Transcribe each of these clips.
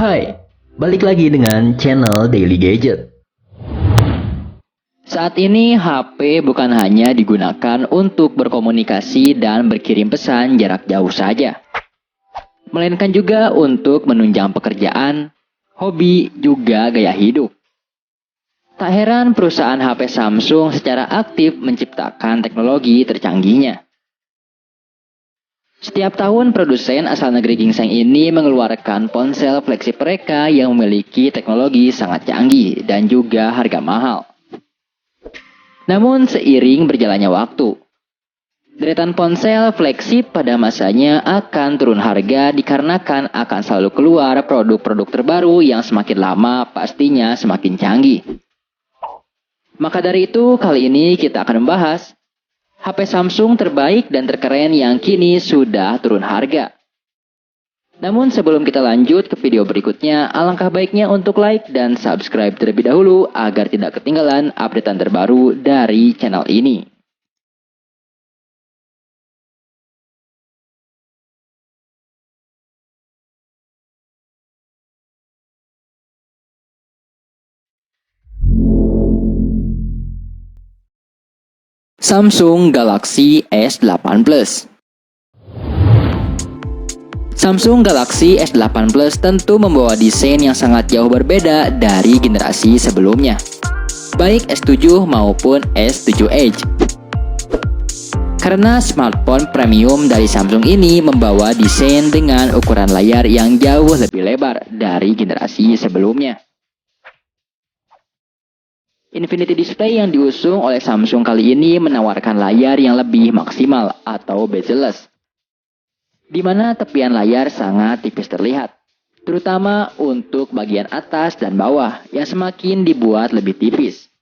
Hai, balik lagi dengan channel Daily Gadget. Saat ini HP bukan hanya digunakan untuk berkomunikasi dan berkirim pesan jarak jauh saja, melainkan juga untuk menunjang pekerjaan, hobi, juga gaya hidup. Tak heran perusahaan HP Samsung secara aktif menciptakan teknologi tercanggihnya. Setiap tahun produsen asal negeri gingseng ini mengeluarkan ponsel flagship mereka yang memiliki teknologi sangat canggih dan juga harga mahal. Namun seiring berjalannya waktu, deretan ponsel flagship pada masanya akan turun harga dikarenakan akan selalu keluar produk-produk terbaru yang semakin lama pastinya semakin canggih. Maka dari itu kali ini kita akan membahas HP Samsung terbaik dan terkeren yang kini sudah turun harga. Namun sebelum kita lanjut ke video berikutnya, alangkah baiknya untuk like dan subscribe terlebih dahulu agar tidak ketinggalan updatean terbaru dari channel ini. Samsung Galaxy S8 Plus. Samsung Galaxy S8 Plus tentu membawa desain yang sangat jauh berbeda dari generasi sebelumnya, baik S7 maupun S7 Edge. Karena smartphone premium dari Samsung ini membawa desain dengan ukuran layar yang jauh lebih lebar dari generasi sebelumnya. Infinity Display yang diusung oleh Samsung kali ini menawarkan layar yang lebih maksimal atau bezel-less, di mana tepian layar sangat tipis terlihat, terutama untuk bagian atas dan bawah yang semakin dibuat lebih tipis.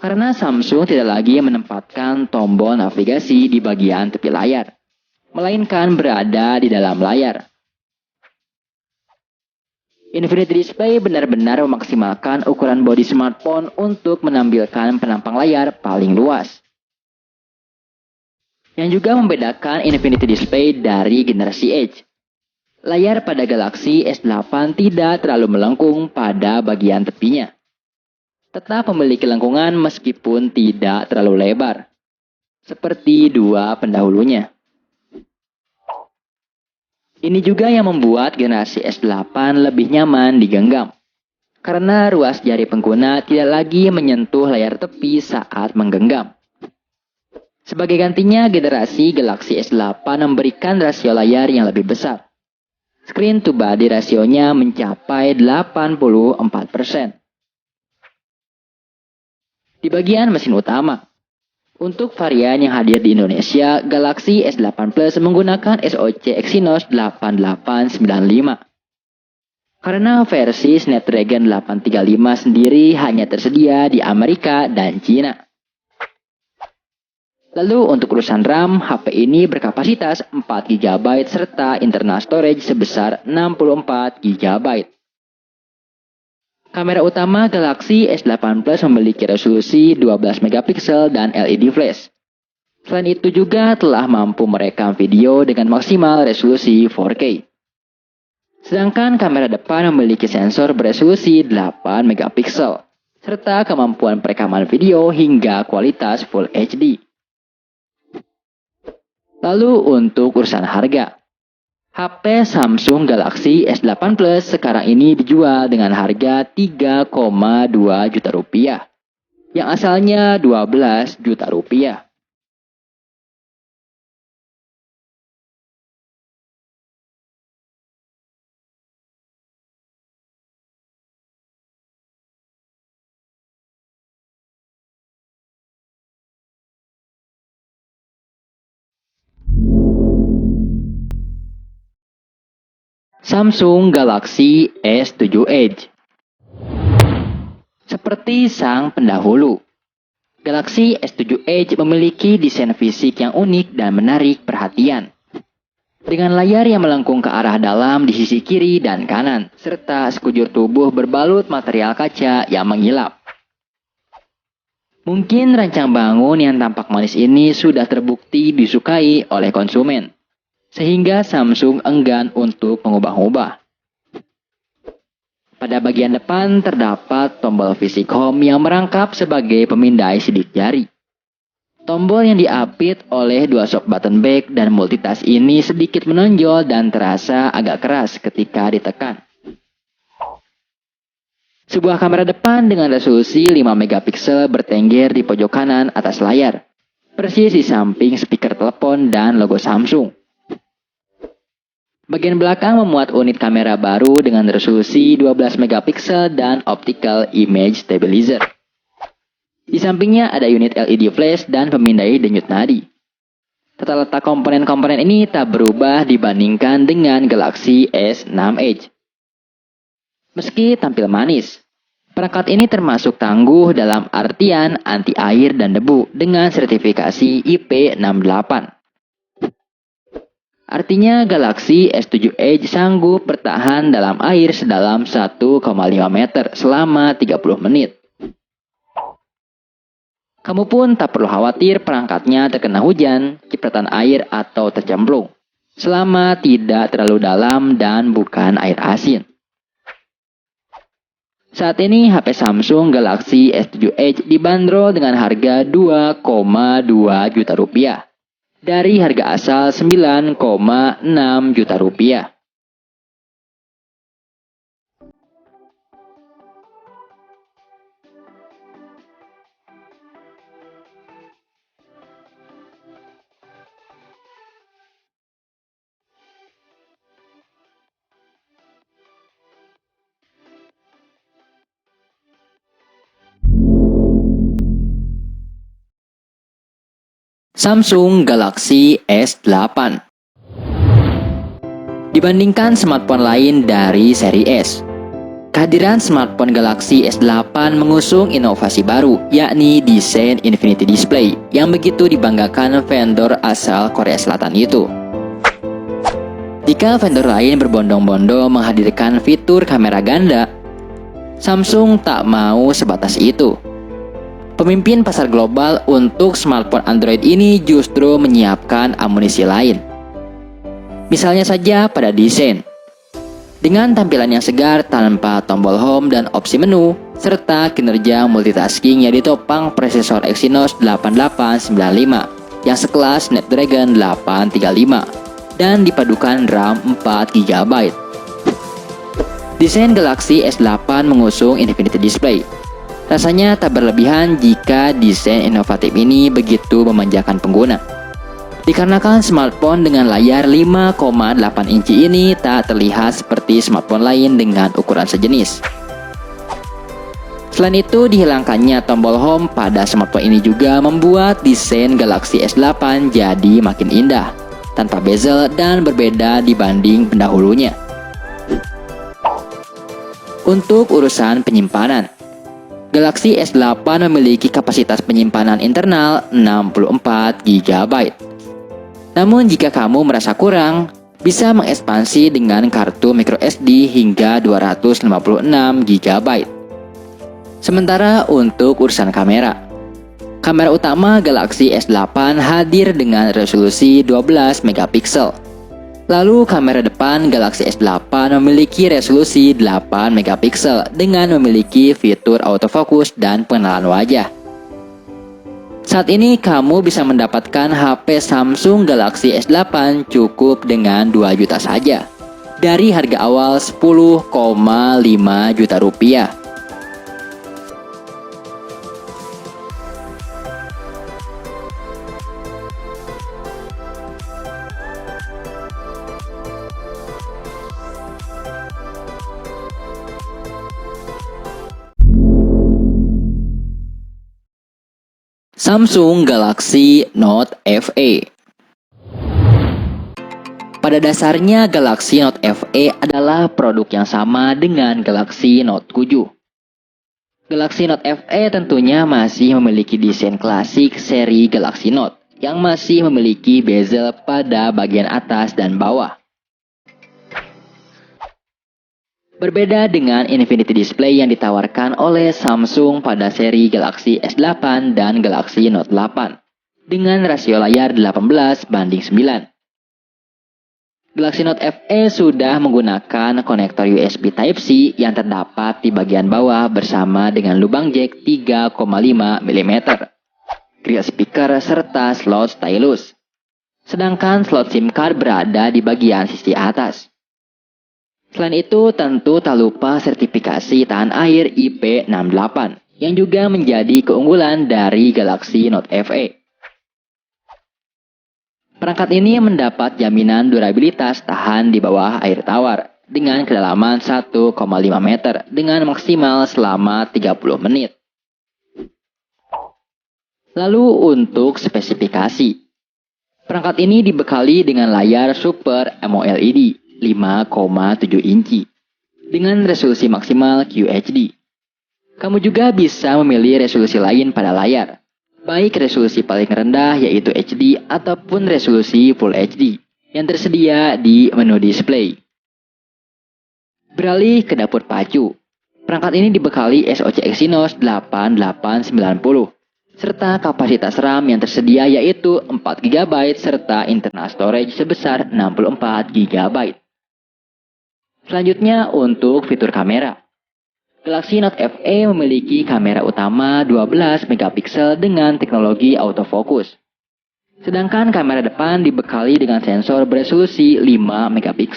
Karena Samsung tidak lagi menempatkan tombol navigasi di bagian tepi layar, melainkan berada di dalam layar. Infinity Display benar-benar memaksimalkan ukuran bodi smartphone untuk menampilkan penampang layar paling luas. Yang juga membedakan Infinity Display dari generasi Edge. Layar pada Galaxy S8 tidak terlalu melengkung pada bagian tepinya. Tetap memiliki lengkungan meskipun tidak terlalu lebar, seperti dua pendahulunya. Ini juga yang membuat generasi S8 lebih nyaman digenggam, karena ruas jari pengguna tidak lagi menyentuh layar tepi saat menggenggam. Sebagai gantinya, generasi Galaxy S8 memberikan rasio layar yang lebih besar. Screen to body rasionya mencapai 84%. Di bagian mesin utama, untuk varian yang hadir di Indonesia, Galaxy S8 Plus menggunakan SoC Exynos 8895. Karena versi Snapdragon 835 sendiri hanya tersedia di Amerika dan Cina. Lalu untuk urusan RAM, HP ini berkapasitas 4GB serta internal storage sebesar 64GB. Kamera utama Galaxy S8 Plus memiliki resolusi 12MP dan LED flash. Selain itu juga telah mampu merekam video dengan maksimal resolusi 4K. Sedangkan kamera depan memiliki sensor beresolusi 8MP, serta kemampuan perekaman video hingga kualitas Full HD. Lalu untuk urusan harga, HP Samsung Galaxy S8 Plus sekarang ini dijual dengan harga 3,2 juta rupiah, yang asalnya 12 juta rupiah. Samsung Galaxy S7 Edge. Seperti sang pendahulu, Galaxy S7 Edge memiliki desain fisik yang unik dan menarik perhatian. Dengan layar yang melengkung ke arah dalam di sisi kiri dan kanan, serta sekujur tubuh berbalut material kaca yang mengilap. Mungkin rancang bangun yang tampak manis ini sudah terbukti disukai oleh konsumen, sehingga Samsung enggan untuk mengubah-ubah. Pada bagian depan terdapat tombol Physic Home yang merangkap sebagai pemindai sidik jari. Tombol yang diapit oleh dua shock button back dan multitask ini sedikit menonjol dan terasa agak keras ketika ditekan. Sebuah kamera depan dengan resolusi 5 megapiksel bertengger di pojok kanan atas layar, persis di samping speaker telepon dan logo Samsung. Bagian belakang memuat unit kamera baru dengan resolusi 12 megapiksel dan optical image stabilizer. Di sampingnya ada unit LED flash dan pemindai denyut nadi. Tata letak komponen-komponen ini tak berubah dibandingkan dengan Galaxy S6 Edge. Meski tampil manis, perangkat ini termasuk tangguh dalam artian anti air dan debu dengan sertifikasi IP68. Artinya Galaxy S7 Edge sanggup bertahan dalam air sedalam 1,5 meter selama 30 menit. Kamu pun tak perlu khawatir perangkatnya terkena hujan, cipratan air atau tercemplung, selama tidak terlalu dalam dan bukan air asin. Saat ini HP Samsung Galaxy S7 Edge dibanderol dengan harga 2,2 juta rupiah. Dari harga asal 9,6 juta rupiah. Samsung Galaxy S8. Dibandingkan smartphone lain dari seri S, kehadiran smartphone Galaxy S8 mengusung inovasi baru, yakni desain Infinity Display yang begitu dibanggakan vendor asal Korea Selatan itu. Jika vendor lain berbondong-bondong menghadirkan fitur kamera ganda, Samsung tak mau sebatas itu. Pemimpin pasar global untuk smartphone Android ini justru menyiapkan amunisi lain. Misalnya saja pada desain. Dengan tampilan yang segar tanpa tombol home dan opsi menu, serta kinerja multitasking yang ditopang prosesor Exynos 8895 yang sekelas Snapdragon 835 dan dipadukan RAM 4 GB. Desain Galaxy S8 mengusung Infinity Display. Rasanya tak berlebihan jika desain inovatif ini begitu memanjakan pengguna. Dikarenakan smartphone dengan layar 5,8 inci ini tak terlihat seperti smartphone lain dengan ukuran sejenis. Selain itu, dihilangkannya tombol home pada smartphone ini juga membuat desain Galaxy S8 jadi makin indah, tanpa bezel dan berbeda dibanding pendahulunya. Untuk urusan penyimpanan, Galaxy S8 memiliki kapasitas penyimpanan internal 64 GB. Namun jika kamu merasa kurang, bisa mengekspansi dengan kartu microSD hingga 256 GB. Sementara untuk urusan kamera, kamera utama Galaxy S8 hadir dengan resolusi 12 megapiksel. Lalu kamera depan Galaxy S8 memiliki resolusi 8 megapiksel dengan memiliki fitur autofocus dan pengenalan wajah. Saat ini kamu bisa mendapatkan HP Samsung Galaxy S8 cukup dengan 2 juta saja, dari harga awal 10,5 juta rupiah. Samsung Galaxy Note FE. Pada dasarnya Galaxy Note FE adalah produk yang sama dengan Galaxy Note 7. Galaxy Note FE tentunya masih memiliki desain klasik seri Galaxy Note yang masih memiliki bezel pada bagian atas dan bawah. Berbeda dengan Infinity Display yang ditawarkan oleh Samsung pada seri Galaxy S8 dan Galaxy Note 8 dengan rasio layar 18:9. Galaxy Note FE sudah menggunakan konektor USB Type-C yang terdapat di bagian bawah bersama dengan lubang jack 3,5 mm, grill speaker, serta slot stylus. Sedangkan slot SIM card berada di bagian sisi atas. Selain itu, tentu tak lupa sertifikasi tahan air IP68 yang juga menjadi keunggulan dari Galaxy Note FE. Perangkat ini mendapat jaminan durabilitas tahan di bawah air tawar dengan kedalaman 1,5 meter dengan maksimal selama 30 menit. Lalu untuk spesifikasi. Perangkat ini dibekali dengan layar Super AMOLED 5,7 inci dengan resolusi maksimal QHD. Kamu juga bisa memilih resolusi lain pada layar, baik resolusi paling rendah yaitu HD ataupun resolusi Full HD yang tersedia di menu display. Beralih ke dapur pacu. Perangkat ini dibekali SoC Exynos 8890 serta kapasitas RAM yang tersedia yaitu 4GB serta internal storage sebesar 64GB. Selanjutnya untuk fitur kamera. Galaxy Note FE memiliki kamera utama 12 MP dengan teknologi autofocus. Sedangkan kamera depan dibekali dengan sensor beresolusi 5 MP.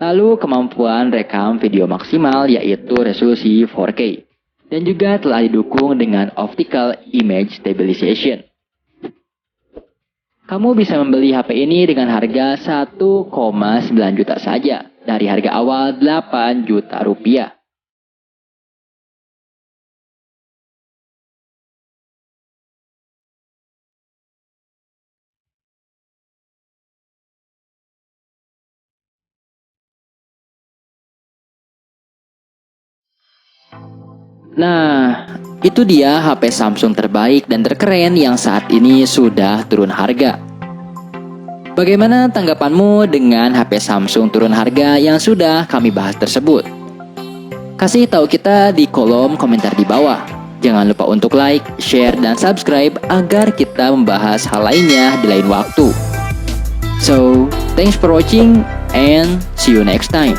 Lalu kemampuan rekam video maksimal yaitu resolusi 4K. Dan juga telah didukung dengan Optical Image Stabilization. Kamu bisa membeli HP ini dengan harga 1,9 juta saja dari harga awal 8 juta rupiah. Nah, itu dia HP Samsung terbaik dan terkeren yang saat ini sudah turun harga. Bagaimana tanggapanmu dengan HP Samsung turun harga yang sudah kami bahas tersebut? Kasih tahu kita di kolom komentar di bawah. Jangan lupa untuk like, share, dan subscribe agar kita membahas hal lainnya di lain waktu. So, thanks for watching and see you next time.